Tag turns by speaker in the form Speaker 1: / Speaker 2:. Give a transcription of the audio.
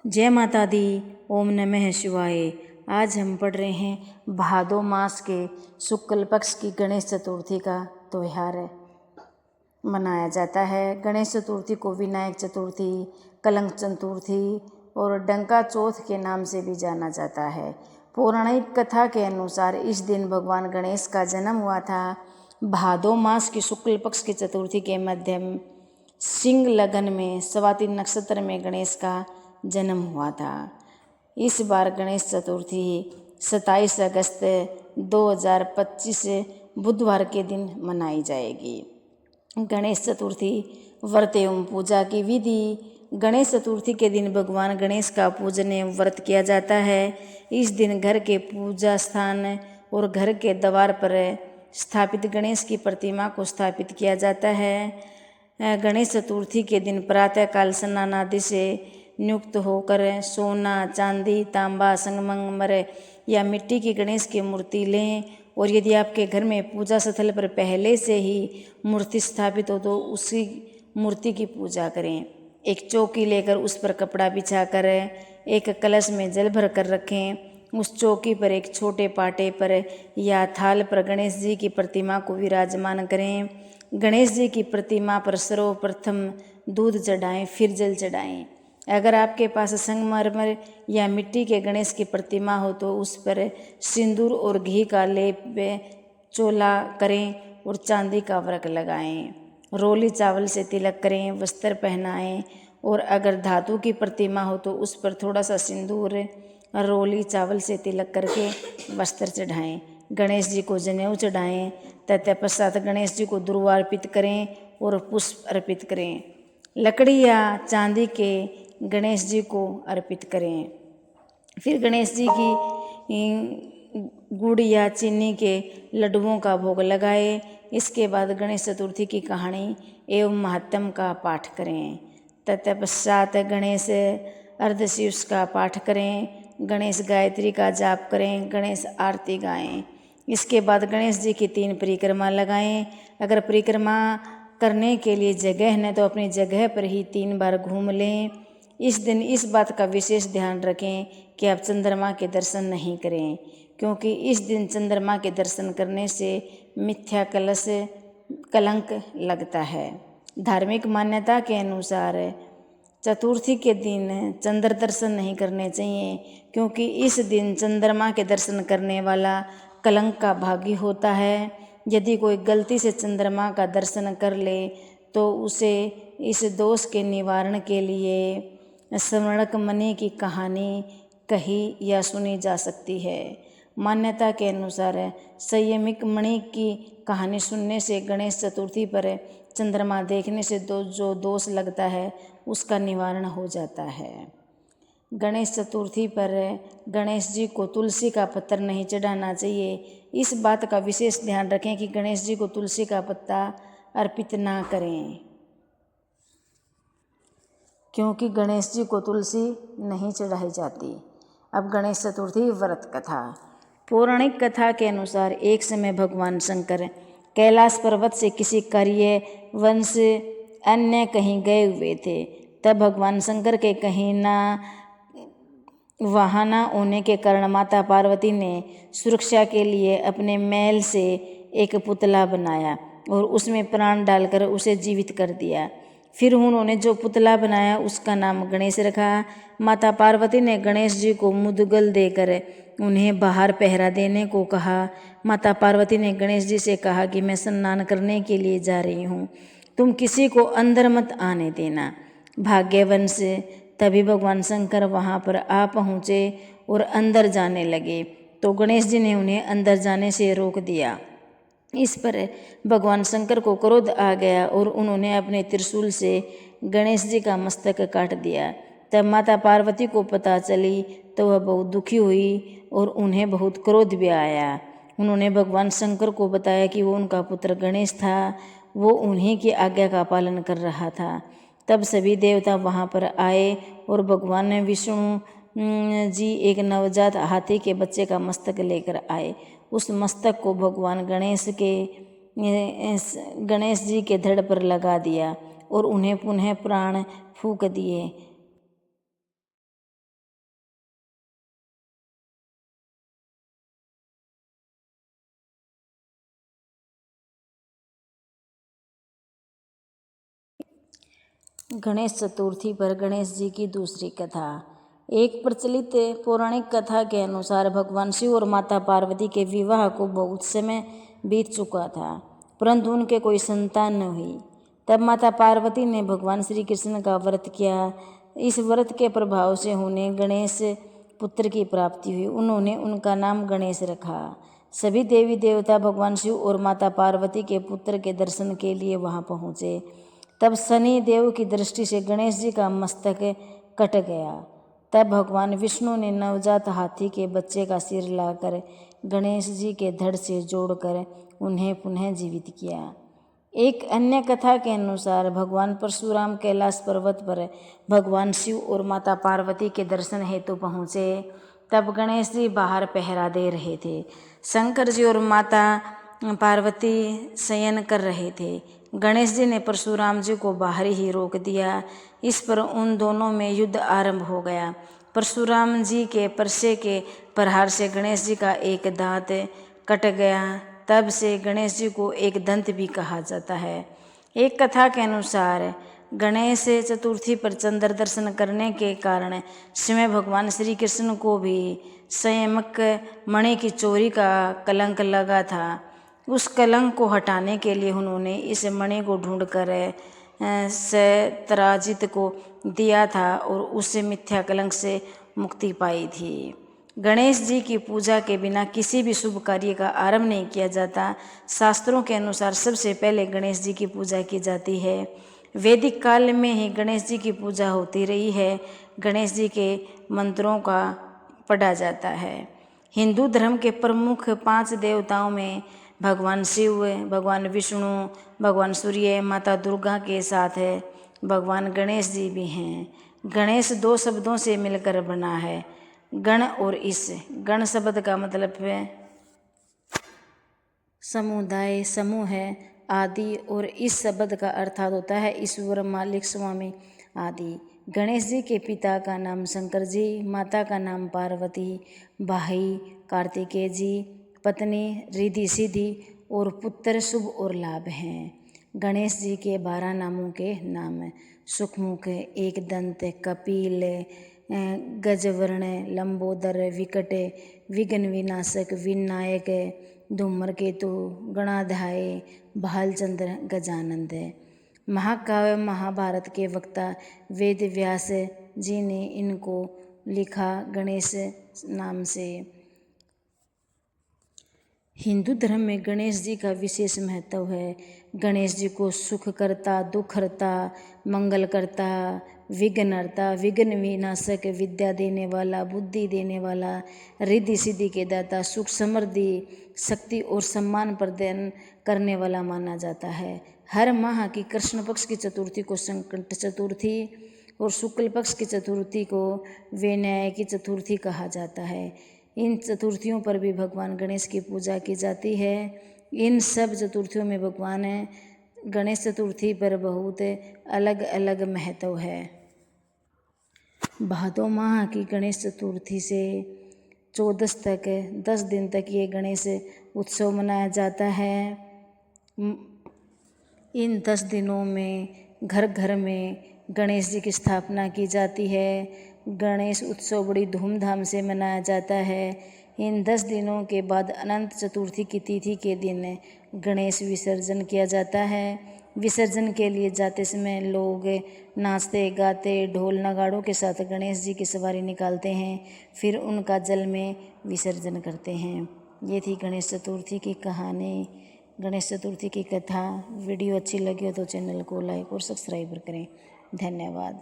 Speaker 1: जय माता दी। ओम नमः शिवाय। आज हम पढ़ रहे हैं भादो मास के शुक्ल पक्ष की गणेश चतुर्थी का त्यौहार मनाया जाता है। गणेश चतुर्थी को विनायक चतुर्थी, कलंक चतुर्थी और डंका चौथ के नाम से भी जाना जाता है। पौराणिक कथा के अनुसार इस दिन भगवान गणेश का जन्म हुआ था। भादो मास की शुक्ल पक्ष की चतुर्थी के मध्यम सिंह लगन में स्वाति नक्षत्र में गणेश का जन्म हुआ था। इस बार गणेश चतुर्थी 27 अगस्त 2025 बुधवार के दिन मनाई जाएगी। गणेश चतुर्थी व्रत एवं पूजा की विधि। गणेश चतुर्थी के दिन भगवान गणेश का पूजन एवं व्रत किया जाता है। इस दिन घर के पूजा स्थान और घर के द्वार पर स्थापित गणेश की प्रतिमा को स्थापित किया जाता है। गणेश चतुर्थी के दिन प्रातःकाल स्नान आदि से नियुक्त होकर सोना, चांदी, तांबा, संगमरमर या मिट्टी की गणेश की मूर्ति लें। और यदि आपके घर में पूजा स्थल पर पहले से ही मूर्ति स्थापित हो तो उसी मूर्ति की पूजा करें। एक चौकी लेकर उस पर कपड़ा बिछाकर एक कलश में जल भर कर रखें। उस चौकी पर एक छोटे पाटे पर या थाल पर गणेश जी की प्रतिमा को विराजमान करें। गणेश जी की प्रतिमा पर सर्वप्रथम दूध चढ़ाएं, फिर जल चढ़ाएं। अगर आपके पास संगमरमर या मिट्टी के गणेश की प्रतिमा हो तो उस पर सिंदूर और घी का लेप चोला करें और चांदी का वरक लगाएं। रोली चावल से तिलक करें, वस्त्र पहनाएं। और अगर धातु की प्रतिमा हो तो उस पर थोड़ा सा सिंदूर, रोली चावल से तिलक करके वस्त्र चढ़ाएं। गणेश जी को जनेऊ चढ़ाएं। तत्पश्चात गणेश जी को दुर्वा अर्पित करें और पुष्प अर्पित करें। लकड़ी या चांदी के गणेश जी को अर्पित करें। फिर गणेश जी की गुड़ या चीनी के लड्डुओं का भोग लगाएं। इसके बाद गणेश चतुर्थी की कहानी एवं महात्म्य का पाठ करें। तत्पश्चात गणेश अर्धशीर्ष का पाठ करें, गणेश गायत्री का जाप करें, गणेश आरती गाएं। इसके बाद गणेश जी की 3 परिक्रमा लगाएं। अगर परिक्रमा करने के लिए जगह न तो अपनी जगह पर ही 3 बार घूम लें। इस दिन इस बात का विशेष ध्यान रखें कि आप चंद्रमा के दर्शन नहीं करें, क्योंकि इस दिन चंद्रमा के दर्शन करने से मिथ्या कलंक लगता है। धार्मिक मान्यता के अनुसार चतुर्थी के दिन चंद्र दर्शन नहीं करने चाहिए, क्योंकि इस दिन चंद्रमा के दर्शन करने वाला कलंक का भागी होता है। यदि कोई गलती से चंद्रमा का दर्शन कर ले तो उसे इस दोष के निवारण के लिए स्वर्णक मणि की कहानी कही या सुनी जा सकती है। मान्यता के अनुसार संयमिक मणि की कहानी सुनने से गणेश चतुर्थी पर चंद्रमा देखने से जो दोष लगता है उसका निवारण हो जाता है। गणेश चतुर्थी पर गणेश जी को तुलसी का पत्थर नहीं चढ़ाना चाहिए। इस बात का विशेष ध्यान रखें कि गणेश जी को तुलसी का पत्ता अर्पित ना करें, क्योंकि गणेश जी को तुलसी नहीं चढ़ाई जाती। अब गणेश चतुर्थी व्रत कथा। पौराणिक कथा के अनुसार एक समय भगवान शंकर कैलाश पर्वत से किसी कार्य वंश अन्य कहीं गए हुए थे। तब भगवान शंकर के कहीं वहाँ न होने के कारण माता पार्वती ने सुरक्षा के लिए अपने मैल से एक पुतला बनाया और उसमें प्राण डालकर उसे जीवित कर दिया। फिर उन्होंने जो पुतला बनाया उसका नाम गणेश रखा। माता पार्वती ने गणेश जी को मुद्गल देकर उन्हें बाहर पहरा देने को कहा। माता पार्वती ने गणेश जी से कहा कि मैं स्नान करने के लिए जा रही हूँ, तुम किसी को अंदर मत आने देना। भाग्यवश तभी भगवान शंकर वहाँ पर आ पहुँचे और अंदर जाने लगे तो गणेश जी ने उन्हें अंदर जाने से रोक दिया। इस पर भगवान शंकर को क्रोध आ गया और उन्होंने अपने त्रिशूल से गणेश जी का मस्तक काट दिया। तब माता पार्वती को पता चली तो वह बहुत दुखी हुई और उन्हें बहुत क्रोध भी आया। उन्होंने भगवान शंकर को बताया कि वो उनका पुत्र गणेश था, वो उन्हीं की आज्ञा का पालन कर रहा था। तब सभी देवता वहाँ पर आए और भगवान विष्णु जी एक नवजात हाथी के बच्चे का मस्तक लेकर आए। उस मस्तक को भगवान गणेश जी के धड़ पर लगा दिया और उन्हें पुनः प्राण फूंक दिए। गणेश चतुर्थी पर गणेश जी की दूसरी कथा। एक प्रचलित पौराणिक कथा के अनुसार भगवान शिव और माता पार्वती के विवाह को बहुत समय बीत चुका था, परंतु उनके कोई संतान न हुई। तब माता पार्वती ने भगवान श्री कृष्ण का व्रत किया। इस व्रत के प्रभाव से उन्हें गणेश पुत्र की प्राप्ति हुई। उन्होंने उनका नाम गणेश रखा। सभी देवी देवता भगवान शिव और माता पार्वती के पुत्र के दर्शन के लिए वहां पहुंचे। तब शनि देव की दृष्टि से गणेश जी का मस्तक कट गया। तब भगवान विष्णु ने नवजात हाथी के बच्चे का सिर लाकर गणेश जी के धड़ से जोड़कर उन्हें पुनः जीवित किया। एक अन्य कथा के अनुसार भगवान परशुराम कैलाश पर्वत पर भगवान शिव और माता पार्वती के दर्शन हेतु पहुँचे। तब गणेश जी बाहर पहरा दे रहे थे। शंकर जी और माता पार्वती शयन कर रहे थे। गणेश जी ने परशुराम जी को बाहर ही रोक दिया। इस पर उन दोनों में युद्ध आरंभ हो गया। परशुराम जी के परसे के प्रहार से गणेश जी का एक दांत कट गया। तब से गणेश जी को एक दंत भी कहा जाता है। एक कथा के अनुसार गणेश चतुर्थी पर चंद्र दर्शन करने के कारण स्वयं भगवान श्री कृष्ण को भी संयमक मणि की चोरी का कलंक लगा था। उस कलंक को हटाने के लिए उन्होंने इस मणि को ढूंढकर सत्यजित को दिया था और उससे मिथ्या कलंक से मुक्ति पाई थी। गणेश जी की पूजा के बिना किसी भी शुभ कार्य का आरंभ नहीं किया जाता। शास्त्रों के अनुसार सबसे पहले गणेश जी की पूजा की जाती है। वैदिक काल में ही गणेश जी की पूजा होती रही है। गणेश जी के मंत्रों का पढ़ा जाता है। हिंदू धर्म के प्रमुख 5 देवताओं में भगवान शिव, भगवान विष्णु, भगवान सूर्य, माता दुर्गा के साथ भगवान गणेश जी भी हैं। गणेश 2 शब्दों से मिलकर बना है, गण और इस। गण शब्द का मतलब है समुदाय, समूह है, आदि, और इस शब्द का अर्थात होता है ईश्वर, मालिक, स्वामी आदि। गणेश जी के पिता का नाम शंकर जी, माता का नाम पार्वती, भाई कार्तिकेय जी, पत्नी रिद्धि सिद्धि और पुत्र शुभ और लाभ हैं। गणेश जी के 12 नामों के नाम सुखमुख, एकदंत, कपिल, गजवर्ण, लंबोदर, विकट, विघ्न विनाशक, विनायक, धूम्रकेतु, गणाध्याय, भालचंद्र, गजानंद। महाकाव्य महाभारत के वक्ता वेद व्यास जी ने इनको लिखा गणेश नाम से। हिंदू धर्म में गणेश जी का विशेष महत्व है। गणेश जी को सुखकर्ता, दुखहर्ता, मंगलकर्ता, विघ्नहर्ता, विघ्न विनाशक, विद्या देने वाला, बुद्धि देने वाला, रिद्धि सिद्धि के दाता, सुख समृद्धि, शक्ति और सम्मान प्रदान करने वाला माना जाता है। हर माह की कृष्ण पक्ष की चतुर्थी को संकट चतुर्थी और शुक्ल पक्ष की चतुर्थी को विनायकी की चतुर्थी कहा जाता है। इन चतुर्थियों पर भी भगवान गणेश की पूजा की जाती है। इन सब चतुर्थियों में भगवान गणेश चतुर्थी पर बहुत अलग अलग महत्व है। भादो माह की गणेश चतुर्थी से 14 तक 10 दिन तक ये गणेश उत्सव मनाया जाता है। इन 10 दिनों में घर घर में गणेश जी की स्थापना की जाती है। गणेश उत्सव बड़ी धूमधाम से मनाया जाता है। इन 10 दिनों के बाद अनंत चतुर्थी की तिथि के दिन गणेश विसर्जन किया जाता है। विसर्जन के लिए जाते समय लोग नाचते गाते ढोल नगाड़ों के साथ गणेश जी की सवारी निकालते हैं, फिर उनका जल में विसर्जन करते हैं। ये थी गणेश चतुर्थी की कहानी, गणेश चतुर्थी की कथा। वीडियो अच्छी लगी हो तो चैनल को लाइक और सब्सक्राइब करें। धन्यवाद।